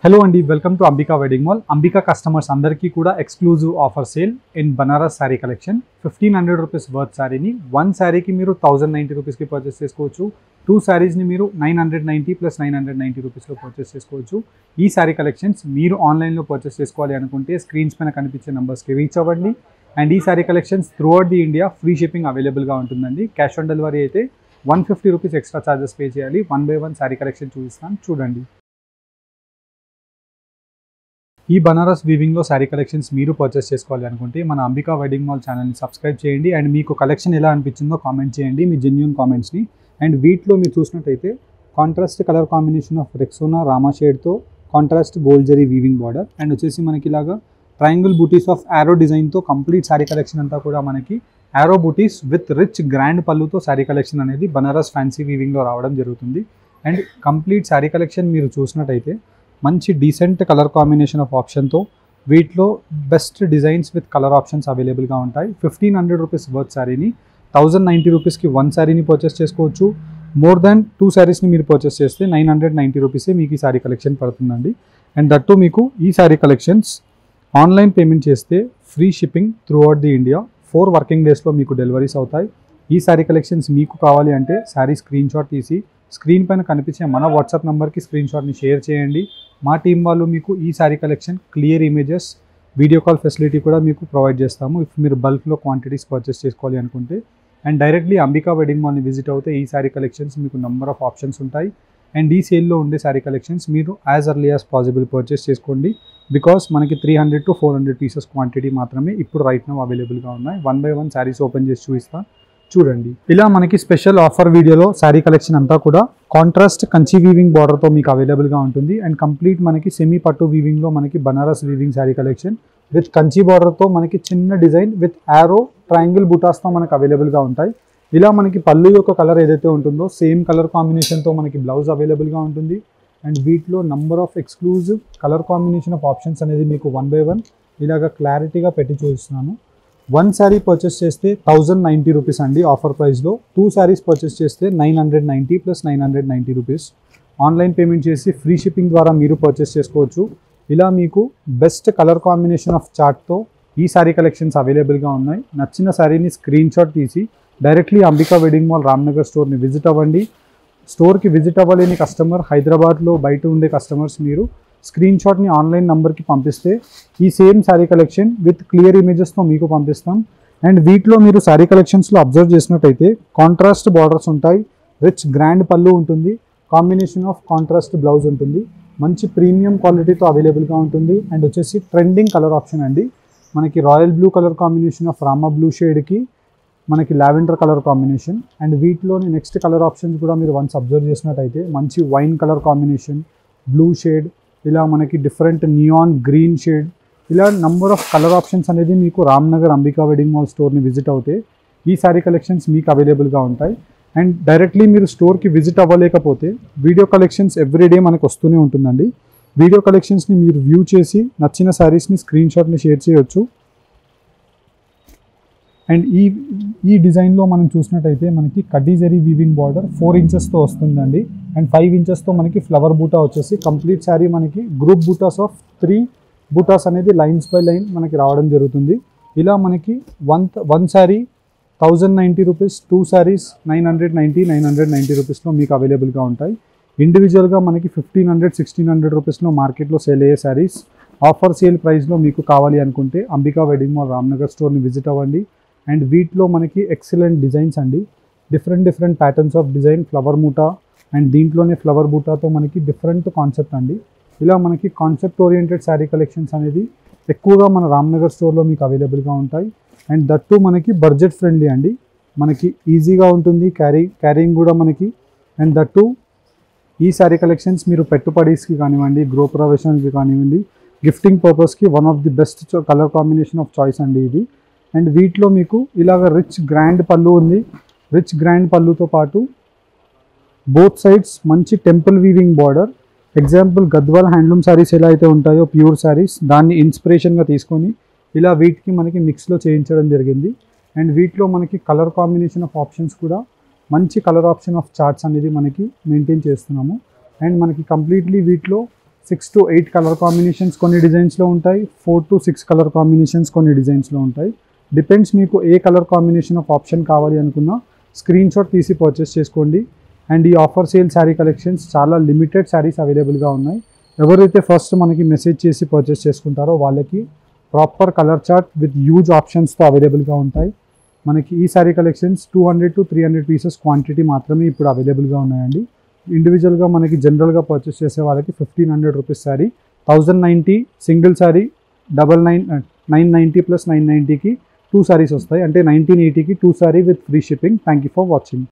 Hello and welcome to Ambika Wedding Mall. Ambika customers andarki kuda exclusive offer sale in Banaras saree collection. 1500 rupees worth saree ni one saree ki meeru 1090 rupees ki purchase chesukochu. Two sarees ni meeru 990 plus 990 rupees lo purchase chesukochu. Ee saree collections meeru online lo purchase chesukovali anukunte screens paina kanipiche numbers ki reach avvandi. And ee saree collections throughout the India free shipping available ga untundandi. Cash on delivery aithe 150 rupees extra charges pay cheyali. One by one saree collection chudistanu chudandi. ఈ Banaras వీవింగ్లో sari collections మీరు purchase చేసుకోవాలి అనుకుంటే మన Ambika wedding mall ఛానల్ని subscribe చేయండి. And మీకు collection ఎలా అనిపించిందో కామెంట్ చేయండి మీ జెన్యూన్ కామెంట్స్ని. అండ్ వీటిలో మీరు చూసినట్టయితే contrast colour combination of Rexona Rama షేడ్తో contrast gold zari weaving border and వచ్చేసి మనకి ఇలాగా ట్రయాంగిల్ బూటీస్ ఆఫ్ యారో డిజైన్తో కంప్లీట్ శారీ కలెక్షన్ అంతా కూడా మనకి arrow butis with rich grand పళ్ళుతో శారీ కలెక్షన్ అనేది బనారస్ ఫ్యాన్సీ వీవింగ్లో రావడం జరుగుతుంది. అండ్ కంప్లీట్ శారీ కలెక్షన్ మీరు చూసినట్టయితే మంచి డీసెంట్ కలర్ కాంబినేషన్ ఆఫ్ ఆప్షన్తో వీటిలో best designs with colour options అవైలబుల్గా ఉంటాయి. 1500 రూపీస్ వర్త్ శారీని 1090 రూపీస్కి వన్ శారీని పర్చేస్ చేసుకోవచ్చు. మోర్ దాన్ టూ శారీస్ని మీరు పర్చేస్ చేస్తే 990 రూపీసే మీకు ఈ శారీ కలెక్షన్ పడుతుందండి. అండ్ దట్టు మీకు ఈ శారీ కలెక్షన్స్ ఆన్లైన్ పేమెంట్ చేస్తే free shipping through out the India 4 working డేస్లో మీకు డెలివరీస్ అవుతాయి. ఈ శారీ కలెక్షన్స్ మీకు కావాలి అంటే శారీ స్క్రీన్ షాట్ తీసి స్క్రీన్ పైన కనిపించే మన వాట్సాప్ నెంబర్కి స్క్రీన్ షాట్ని షేర్ చేయండి. మా టీం వాళ్ళు మీకు ఈ sari collection clear images video call facility కూడా మీకు ప్రొవైడ్ చేస్తాము ఇఫ్ మీరు బల్క్లో క్వాంటిటీస్ పర్చేస్ చేసుకోవాలి అనుకుంటే. అండ్ డైరెక్ట్లీ అంబికా వెడ్డింగ్ మాల్ని విజిట్ అవుతే ఈ శారీ కలెక్షన్స్ మీకు నెంబర్ ఆఫ్ ఆప్షన్స్ ఉంటాయి. అండ్ ఈ సేల్లో ఉండే శారీ కలెక్షన్స్ మీరు as early as possible purchase చేసుకోండి బికాస్ మనకి 300 to 400 పీసెస్ క్వాంటిటీ మాత్రమే ఇప్పుడు రైట్ నౌ అవైలబుల్గా ఉన్నాయి. One by one saris open చేసి చూపిస్తాను చూడండి. ఇలా మనకి స్పెషల్ ఆఫర్ వీడియోలో శారీ కలెక్షన్ అంతా కూడా కాంట్రాస్ట్ కంచి వీవింగ్ బార్డర్తో మీకు అవైలబుల్గా ఉంటుంది. అండ్ కంప్లీట్ మనకి సెమీ పట్టు వీవింగ్లో మనకి Banaras weaving sari collection with Kanchi బార్డర్తో మనకి చిన్న డిజైన్ విత్ యారో ట్రయాంగిల్ బుటాస్తో మనకి అవైలబుల్గా ఉంటాయి. ఇలా మనకి పళ్ళు యొక్క కలర్ ఏదైతే ఉంటుందో సేమ్ కలర్ కాంబినేషన్తో మనకి బ్లౌజ్ అవైలబుల్గా ఉంటుంది. అండ్ వీటిలో number of exclusive colour combination of options అనేది మీకు వన్ బై వన్ ఇలాగ క్లారిటీగా పెట్టి చూపిస్తున్నాను. వన్ శారీ పర్చేస్ చేస్తే 1090 రూపీస్ అండి ఆఫర్ ప్రైస్లో. టూ శారీస్ పర్చేస్ చేస్తే 990 ప్లస్ 990 రూపీస్. ఆన్లైన్ పేమెంట్ చేసి ఫ్రీ షిప్పింగ్ ద్వారా మీరు పర్చేస్ చేసుకోవచ్చు. ఇలా మీకు బెస్ట్ కలర్ కాంబినేషన్ ఆఫ్ చార్ట్తో ఈ శారీ కలెక్షన్స్ అవైలబుల్గా ఉన్నాయి. నచ్చిన శారీని స్క్రీన్ షాట్ తీసి directly Ambika wedding mall Ramnagar స్టోర్ని విజిట్ అవ్వండి. స్టోర్కి విజిట్ అవ్వలేని కస్టమర్ హైదరాబాద్లో బయట ఉండే కస్టమర్స్ మీరు స్క్రీన్ షాట్ని ఆన్లైన్ నెంబర్కి పంపిస్తే ఈ same sari collection with clear ఇమేజెస్తో మీకు పంపిస్తాం. అండ్ వీటిలో మీరు శారీ కలెక్షన్స్లో అబ్జర్వ్ చేసినట్టయితే కాంట్రాస్ట్ బార్డర్స్ ఉంటాయి, రిచ్ గ్రాండ్ పళ్ళు ఉంటుంది, కాంబినేషన్ ఆఫ్ కాంట్రాస్ట్ బ్లౌజ్ ఉంటుంది, మంచి ప్రీమియం క్వాలిటీతో అవైలబుల్గా ఉంటుంది. అండ్ వచ్చేసి ట్రెండింగ్ కలర్ ఆప్షన్ అండి మనకి royal blue colour combination of Rama blue షేడ్కి మనకి లావెండర్ కలర్ కాంబినేషన్. అండ్ వీటిలోని నెక్స్ట్ కలర్ ఆప్షన్స్ కూడా మీరు వన్స్ అబ్జర్వ్ చేసినట్టయితే మంచి wine colour combination, blue shade, ఇలా మనకి డిఫరెంట్ నియాన్ గ్రీన్ షేడ్, ఇలా నంబర్ ఆఫ్ కలర్ ఆప్షన్స్ అనేది మీకు రామ్నగర్ అంబికా వెడ్డింగ్ మాల్ స్టోర్ని విజిట్ అవుతే ఈ శారీ కలెక్షన్స్ మీకు అవైలబుల్గా ఉంటాయి. అండ్ డైరెక్ట్లీ మీరు స్టోర్కి విజిట్ అవ్వలేకపోతే వీడియో కలెక్షన్స్ ఎవ్రీడే మనకు వస్తూనే ఉంటుందండి. వీడియో కలెక్షన్స్ని మీరు వ్యూ చేసి నచ్చిన శారీస్ని స్క్రీన్ షాట్ని షేర్ చేయొచ్చు. అండ్ ఈ డిజైన్లో మనం చూసినట్టయితే మనకి కడ్డీ జరీ వీవింగ్ బార్డర్ 4 ఇంచెస్తో వస్తుందండి. అండ్ 5 ఇంచెస్తో మనకి ఫ్లవర్ బూటా వచ్చేసి కంప్లీట్ శారీ మనకి గ్రూప్ బూటాస్ ఆఫ్ 3 బూటాస్ అనేది లైన్స్ బై లైన్ మనకి రావడం జరుగుతుంది. ఇలా మనకి one sari 1090 rupees, two saris 990 రూపీస్లో మీకు అవైలబుల్గా ఉంటాయి. ఇండివిజువల్గా మనకి 1500-1600 రూపీస్లో మార్కెట్లో సేల్ అయ్యే శారీస్ ఆఫర్ సేల్ ప్రైస్లో మీకు కావాలి అనుకుంటే అంబికా వెడ్డింగ్ మాల్ రామ్నగర్ స్టోర్ని విజిట్ అవ్వండి. అండ్ వీటిలో మనకి ఎక్సలెంట్ డిజైన్స్ అండి, different patterns of design, flower మూటా అండ్ దీంట్లోనే ఫ్లవర్ బూటాతో మనకి డిఫరెంట్ కాన్సెప్ట్ అండి. ఇలా మనకి కాన్సెప్ట్ ఓరియంటెడ్ శారీ కలెక్షన్స్ అనేది ఎక్కువగా మన రామ్నగర్ స్టోర్లో మీకు అవైలబుల్గా ఉంటాయి. అండ్ దట్టు మనకి బడ్జెట్ ఫ్రెండ్లీ అండి, మనకి ఈజీగా ఉంటుంది క్యారీయింగ్ కూడా మనకి. అండ్ దట్టు ఈ శారీ కలెక్షన్స్ మీరు పెట్టుబడిస్కి కానివ్వండి, గృహప్రవేశానికి కానివ్వండి, గిఫ్టింగ్ పర్పస్కి one of the best colour combination of choice అండి ఇది. అండ్ వీటిలో మీకు ఇలాగ రిచ్ గ్రాండ్ పళ్ళు ఉంది. రిచ్ గ్రాండ్ పళ్ళుతో పాటు బోత్ సైడ్స్ మంచి temple weaving border. Example Gadwal handloom saris ఎలా అయితే ఉంటాయో ప్యూర్ శారీస్ దాన్ని ఇన్స్పిరేషన్గా తీసుకొని ఇలా వీటికి మనకి మిక్స్లో చేయించడం జరిగింది. అండ్ వీటిలో మనకి కలర్ కాంబినేషన్ ఆఫ్ ఆప్షన్స్ కూడా మంచి కలర్ ఆప్షన్ ఆఫ్ చార్ట్స్ అనేది మనకి మెయింటైన్ చేస్తున్నాము. అండ్ మనకి కంప్లీట్లీ వీటిలో 6 to 8 కలర్ కాంబినేషన్స్ కొన్ని డిజైన్స్లో ఉంటాయి, 4 to 6 కలర్ కాంబినేషన్స్ కొన్ని డిజైన్స్లో ఉంటాయి. డిపెండ్స్ మీకు ఏ కలర్ కాంబినేషన్ ఆఫ్ ఆప్షన్ కావాలి అనుకున్నా స్క్రీన్ షాట్ తీసి పర్చేస్ చేసుకోండి. అండ్ ఈ ఆఫర్ సేల్ శారీ కలెక్షన్స్ చాలా లిమిటెడ్ శారీస్ అవైలబుల్గా ఉన్నాయి. ఎవరైతే ఫస్ట్ మనకి మెసేజ్ చేసి పర్చేస్ చేసుకుంటారో వాళ్ళకి proper colour chart with huge ఆప్షన్స్తో అవైలబుల్గా ఉంటాయి. మనకి ఈ sari collections 200 to 300 pieces quantity మాత్రమే ఇప్పుడు అవైలబుల్గా ఉన్నాయండి. ఇండివిజువల్గా మనకి జనరల్గా పర్చేస్ చేసే వాళ్ళకి 1500 rupees sari, 1090 single sari, 990 plus 990కి 2 శారీస్ వస్తాయి. అంటే 1980కి 2 sari with free shipping. Thank you for watching.